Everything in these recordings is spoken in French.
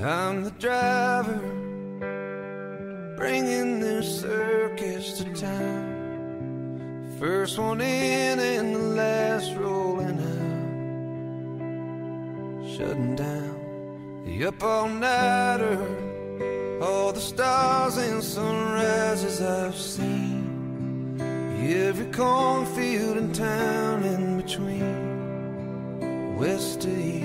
I'm the driver, bringing this circus to town. First one in and the last rolling out. Shutting down the up all-nighter, all the stars and sunrises I've seen. Every cornfield in town in between, west to east.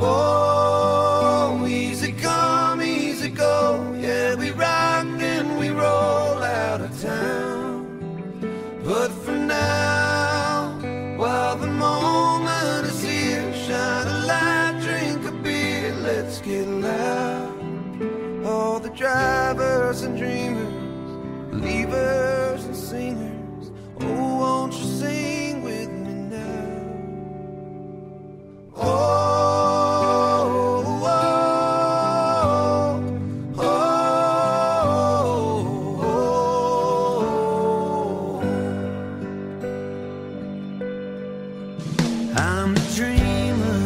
Oh, easy come, easy go. Yeah, we rock and we roll out of town. But for now, while the moment is here, shine a light, drink a beer, let's get loud. All the drivers and dreamers, believers and singers, oh, won't you sing with me now? Oh, I'm a dreamer,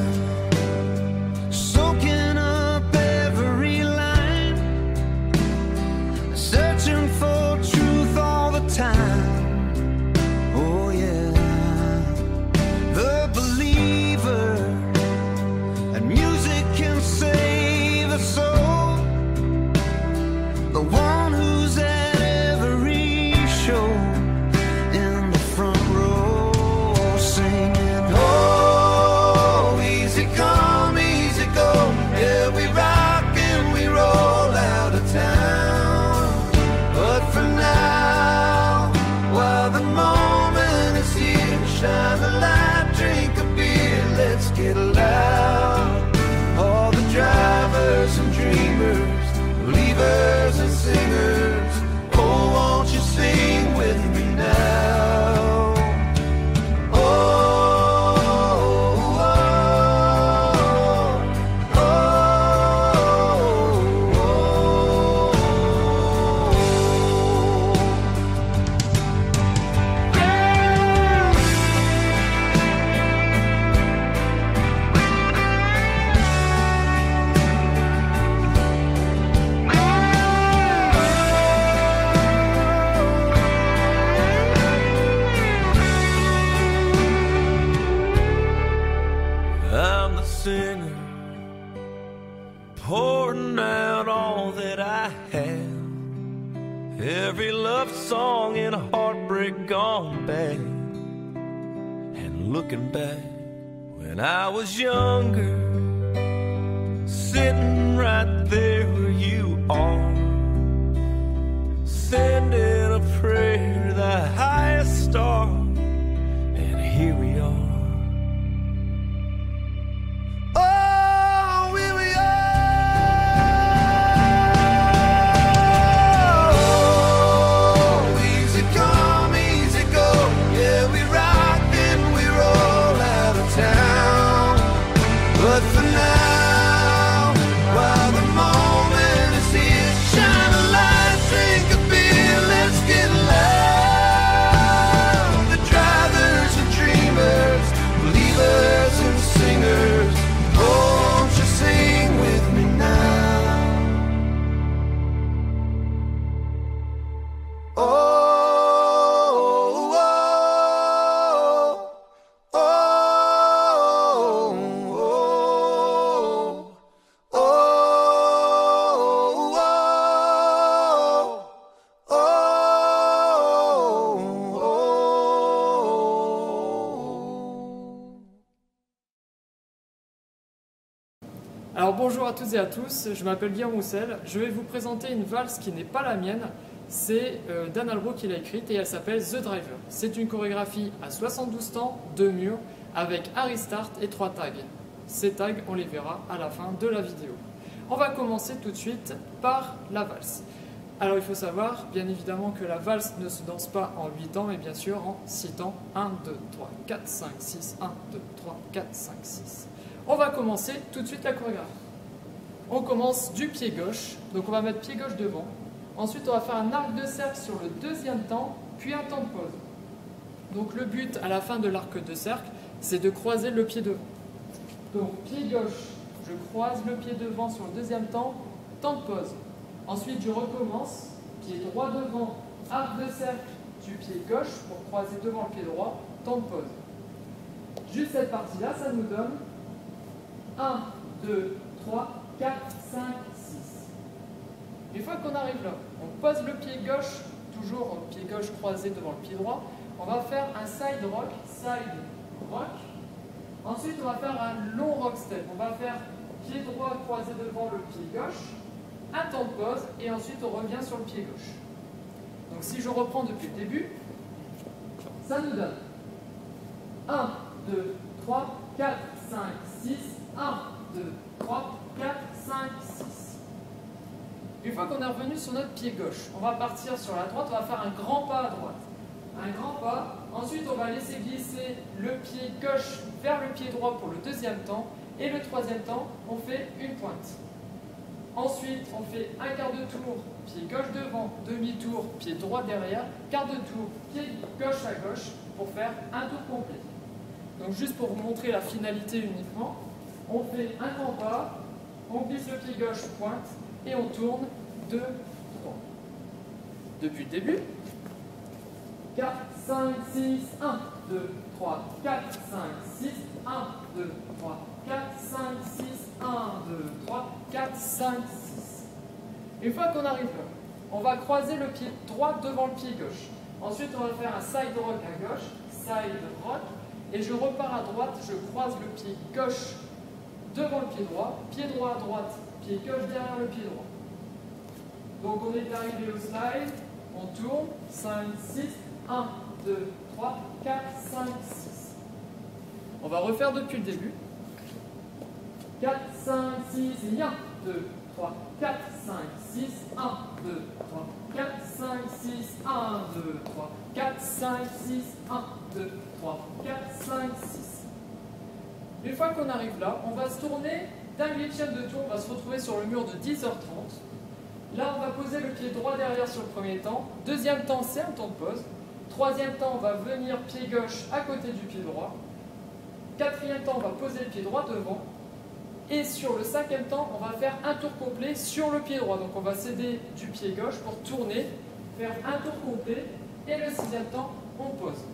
soaking up every line, searching for truth all the time. Oh yeah, the believer, and music can save a soul. The one who's at every show, in the front row, singing. Shine a light, drink a beer, let's get loud. All the drivers and dreamers, believers and singers, oh, won't you sing with me now? Oh, oh, oh, oh, I'm the singer, pouring out all that I have. Every love song and a heartbreak gone bad. And looking back when I was younger, sitting right there where you are, sending a prayer to the highest star. And here we are. But for now, while the moment is here, shine a light, drink a beer, let's get loud. The drivers and dreamers, believers and singers, won't you sing with me now? Oh. Alors bonjour à toutes et à tous, je m'appelle Guillaume Roussel, je vais vous présenter une valse qui n'est pas la mienne, c'est Dan Albro qui l'a écrite et elle s'appelle The Driver. C'est une chorégraphie à 72 temps, 2 murs, avec un restart et 3 tags. Ces tags, on les verra à la fin de la vidéo. On va commencer tout de suite par la valse. Alors il faut savoir, bien évidemment, que la valse ne se danse pas en 8 temps, mais bien sûr en 6 temps. 1, 2, 3, 4, 5, 6, 1, 2, 3, 4, 5, 6. On va commencer tout de suite la chorégraphie. On commence du pied gauche, donc on va mettre pied gauche devant. Ensuite, on va faire un arc de cercle sur le deuxième temps, puis un temps de pause. Donc le but à la fin de l'arc de cercle, c'est de croiser le pied devant. Donc pied gauche je croise le pied devant sur le deuxième temps, temps de pause. Ensuite, je recommence, pied droit devant, arc de cercle du pied gauche pour croiser devant le pied droit, temps de pause. Juste cette partie-là, ça nous donne 1, 2, 3, 4, 5, 6. Une fois qu'on arrive là, on pose le pied gauche, toujours pied gauche croisé devant le pied droit. On va faire un side rock. Ensuite, on va faire un long rock step. On va faire pied droit croisé devant le pied gauche, un temps de pause, et ensuite on revient sur le pied gauche. Donc si je reprends depuis le début, ça nous donne 1, 2, 3, 4, 5, 6, 1, 2, 3, 4, 5, 6. Une fois qu'on est revenu sur notre pied gauche, on va partir sur la droite, on va faire un grand pas à droite. Un grand pas, ensuite on va laisser glisser le pied gauche vers le pied droit pour le deuxième temps, et le troisième temps, on fait une pointe. Ensuite, on fait un quart de tour, pied gauche devant, demi-tour, pied droit derrière, quart de tour, pied gauche à gauche, pour faire un tour complet. Donc juste pour vous montrer la finalité uniquement, on fait un grand pas, on glisse le pied gauche, pointe, et on tourne 2, 3. Depuis le début, 4, 5, 6, 1, 2, 3, 4, 5, 6, 1, 2, 3, 4, 5, 6, 1, 2, 3, 4, 5, 6. Une fois qu'on arrive là, on va croiser le pied droit devant le pied gauche. Ensuite, on va faire un side rock à gauche, side rock, et je repars à droite, je croise le pied gauche devant le pied droit à droite, pied gauche derrière le pied droit. Donc on est arrivé au slide, on tourne, 5, 6, 1, 2, 3, 4, 5, 6. On va refaire depuis le début. 4, 5, 6, et 1, 2, 3, 4, 5, 6, 1, 2, 3, 4, 5, 6, 1, 2, 3, 4, 5, 6, 1, 2, 3, 4, 5, 6. Une fois qu'on arrive là, on va se tourner d'un huitième de tour, on va se retrouver sur le mur de 10h30. Là, on va poser le pied droit derrière sur le premier temps. Deuxième temps, c'est un temps de pause. Troisième temps, on va venir pied gauche à côté du pied droit. Quatrième temps, on va poser le pied droit devant. Et sur le cinquième temps, on va faire un tour complet sur le pied droit. Donc on va céder du pied gauche pour tourner, faire un tour complet. Et le sixième temps, on pose.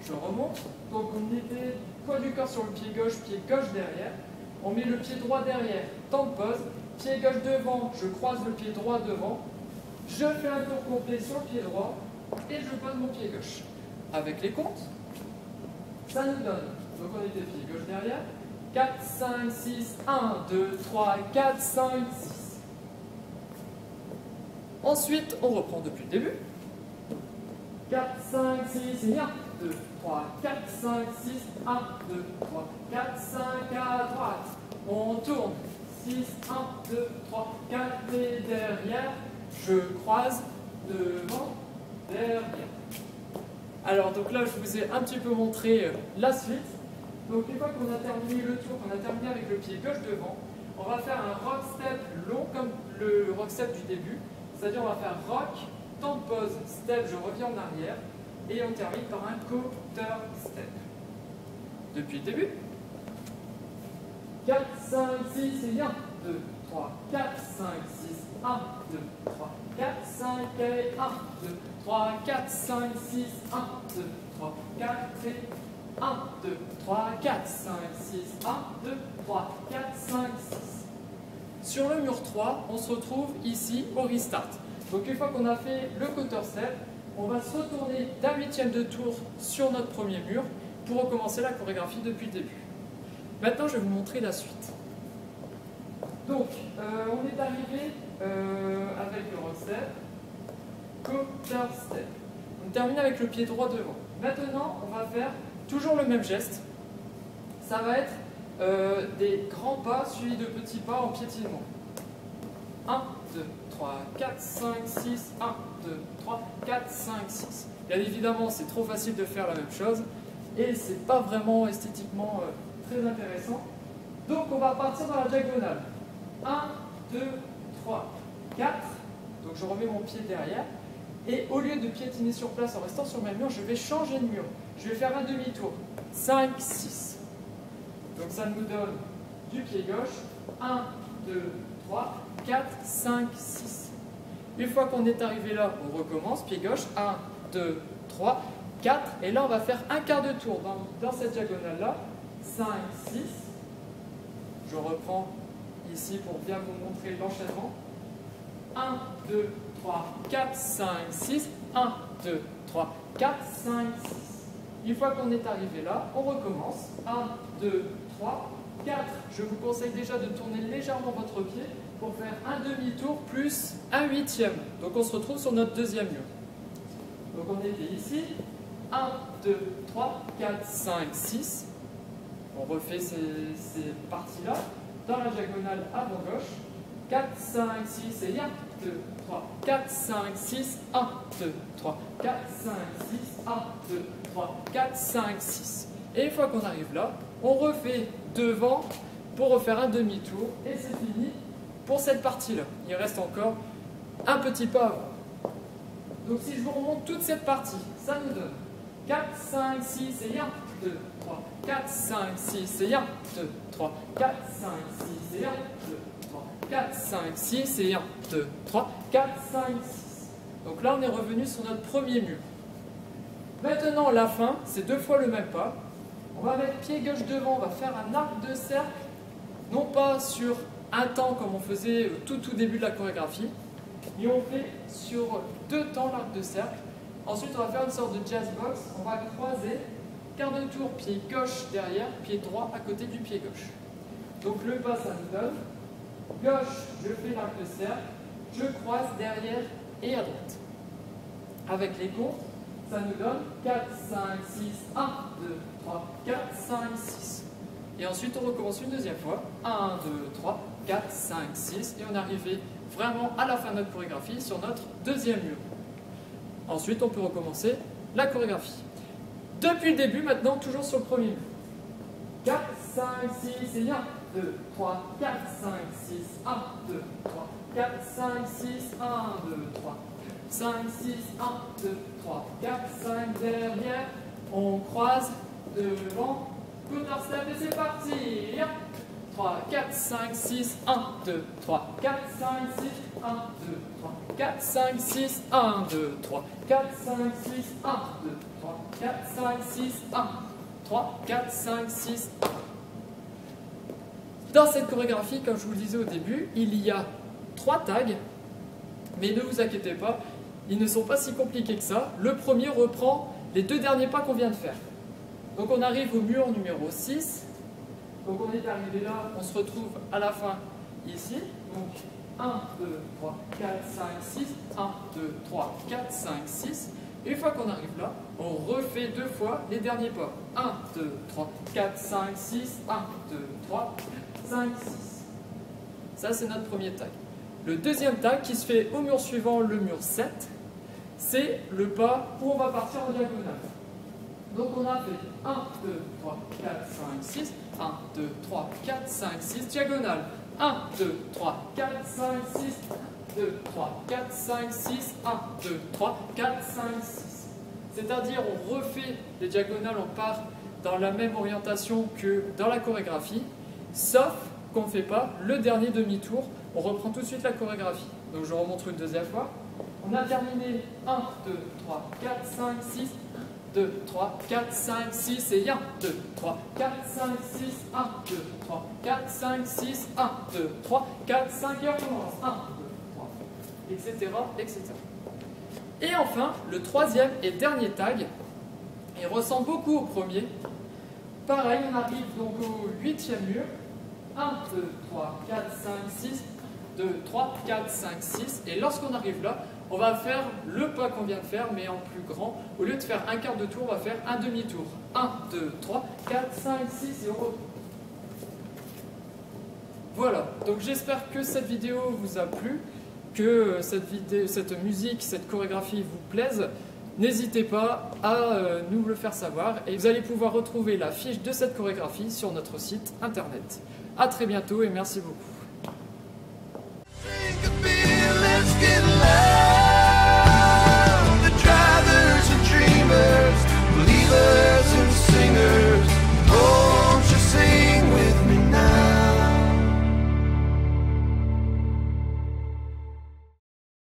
Je remonte. Donc on était poids du corps sur le pied gauche derrière. On met le pied droit derrière, temps de pause. Pied gauche devant, je croise le pied droit devant. Je fais un tour complet sur le pied droit. Et je pose mon pied gauche. Avec les comptes, ça nous donne, donc on était pied gauche derrière, 4, 5, 6, 1, 2, 3, 4, 5, 6. Ensuite, on reprend depuis le début. 4, 5, 6, et 1, 2, 3, 4, 5, 6, 1, 2, 3, 4, 5, à droite. On tourne, 6, 1, 2, 3, 4, et derrière, je croise devant, derrière. Alors donc là je vous ai un petit peu montré la suite. Donc une fois qu'on a terminé le tour, qu'on a terminé avec le pied gauche devant, on va faire un rock step long comme le rock step du début. C'est-à-dire on va faire rock, temps de pause, step, je reviens en arrière, et on termine par un quarter step. Depuis le début. 4, 5, 6, et 1, 2, 3, 4, 5, 6, 1, 2, 3, 4, 5, et 1, 2, 3, 4, 5, 6, 1, 2, 3, 4, et 1, 2, 3, 4, 5, 6, 1, 2, 3, 4, 5, 6. Sur le mur 3, on se retrouve ici au restart. Donc une fois qu'on a fait le quarter step, on va se retourner d'un huitième de tour sur notre premier mur pour recommencer la chorégraphie depuis le début. Maintenant, je vais vous montrer la suite. Donc, on est arrivé avec le rock step, quarter step. On termine avec le pied droit devant. Maintenant, on va faire toujours le même geste. Ça va être des grands pas suivis de petits pas en piétinement. 1, 2, 3, 4, 5, 6, 1, 2, 3, 4, 5, 6. Bien évidemment, c'est trop facile de faire la même chose et c'est pas vraiment esthétiquement très intéressant. Donc, on va partir dans la diagonale. 1, 2, 3, 4. Donc, je remets mon pied derrière. Et au lieu de piétiner sur place en restant sur le même mur, je vais changer de mur. Je vais faire un demi-tour. 5, 6. Donc, ça nous donne du pied gauche, 1, 2, 3, 4, 5, 6. Une fois qu'on est arrivé là, on recommence, pied gauche, 1, 2, 3, 4. Et là, on va faire un quart de tour dans cette diagonale-là. 5, 6. Je reprends ici pour bien vous montrer l'enchaînement. 1, 2, 3, 4, 5, 6. 1, 2, 3, 4, 5, 6. Une fois qu'on est arrivé là, on recommence. 1, 2, 3, 4. Je vous conseille déjà de tourner légèrement votre pied pour faire un demi-tour plus un huitième. Donc on se retrouve sur notre deuxième mur. Donc on était ici. 1, 2, 3, 4, 5, 6. On refait ces parties-là. Dans la diagonale avant-gauche. 4, 5, 6 et 1, 2, 3, 4, 5, 6, 1, 2, 3, 4, 5, 6, 1, 2, 3, 4, 5, 6. Et une fois qu'on arrive là, on refait devant pour refaire un demi-tour et c'est fini pour cette partie-là. Il reste encore un petit pas avant. Donc si je vous remonte toute cette partie, ça nous donne 4, 5, 6 et 1, 2, 3, 4, 5, 6 et 1, 2, 3, 4, 5, 6 et 1, 2, 3, 4, 5, 6 et 1, 2, 3, 4, 5, 6. Donc là, on est revenu sur notre premier mur. Maintenant, la fin, c'est deux fois le même pas. On va mettre pied gauche devant, on va faire un arc de cercle, non pas sur un temps comme on faisait au tout début de la chorégraphie, mais on fait sur deux temps l'arc de cercle. Ensuite, on va faire une sorte de jazz box, on va croiser, quart de tour, pied gauche derrière, pied droit à côté du pied gauche. Donc le pas, ça nous donne gauche, je fais l'arc de cercle, je croise derrière et à droite. Avec les comptes, ça nous donne 4, 5, 6, 1, 2, 3, 4, 5, 6. Et ensuite, on recommence une deuxième fois. 1, 2, 3, 4, 5, 6. Et on est arrivé vraiment à la fin de notre chorégraphie sur notre deuxième mur. Ensuite, on peut recommencer la chorégraphie. Depuis le début, maintenant, toujours sur le premier mur. 4, 5, 6 et 1, 2, 3, 4, 5, 6, 1, 2, 3, 4, 5, 6, 1, 2, 3, 5, 6, 1, 2, 3, 4, 5, derrière, on croise, devant, quarter step et c'est parti, 3, 4, 5, 6, 1, 2, 3, 4, 5, 6, 1, 2, 3, 4, 5, 6, 1, 2, 3, 4, 5, 6, 1, 2, 3, 4, 5, 6, 1, 3, 4, 5, 6, 1. Dans cette chorégraphie, comme je vous le disais au début, il y a 3 tags, mais ne vous inquiétez pas, ils ne sont pas si compliqués que ça. Le premier reprend les 2 derniers pas qu'on vient de faire. Donc on arrive au mur numéro 6. Donc on est arrivé là, on se retrouve à la fin ici. Donc 1, 2, 3, 4, 5, 6, 1, 2, 3, 4, 5, 6. Et une fois qu'on arrive là, on refait 2 fois les derniers pas. 1, 2, 3, 4, 5, 6, 1, 2, 3, 5, 6. Ça c'est notre premier tag. Le deuxième tag qui se fait au mur suivant, le mur 7, c'est le pas où on va partir en diagonale. Donc on a fait 1, 2, 3, 4, 5, 6, 1, 2, 3, 4, 5, 6, diagonale. 1, 2, 3, 4, 5, 6, 2, 3, 4, 5, 6, 1, 2, 3, 4, 5, 6. C'est-à-dire on refait les diagonales, on part dans la même orientation que dans la chorégraphie, sauf qu'on ne fait pas le dernier demi-tour, on reprend tout de suite la chorégraphie. Donc je remonte une deuxième fois. On a terminé 1, 2, 3, 4, 5, 6, 2, 3, 4, 5, 6 et 1, 2, 3, 4, 5, 6, 1, 2, 3, 4, 5, 6, 1, 2, 3, 4, 5 et on recommence. 1, 2, 3, etc., etc. Et enfin, le troisième et dernier tag, il ressemble beaucoup au premier. Pareil, on arrive donc au 8e mur. 1, 2, 3, 4, 5, 6, 2, 3, 4, 5, 6. Et lorsqu'on arrive là, on va faire le pas qu'on vient de faire, mais en plus grand. Au lieu de faire un quart de tour, on va faire un demi-tour. 1, 2, 3, 4, 5, 6 et on retourne. Voilà, donc j'espère que cette vidéo vous a plu, que cette musique, cette chorégraphie vous plaise. N'hésitez pas à nous le faire savoir et vous allez pouvoir retrouver la fiche de cette chorégraphie sur notre site internet. A très bientôt et merci beaucoup.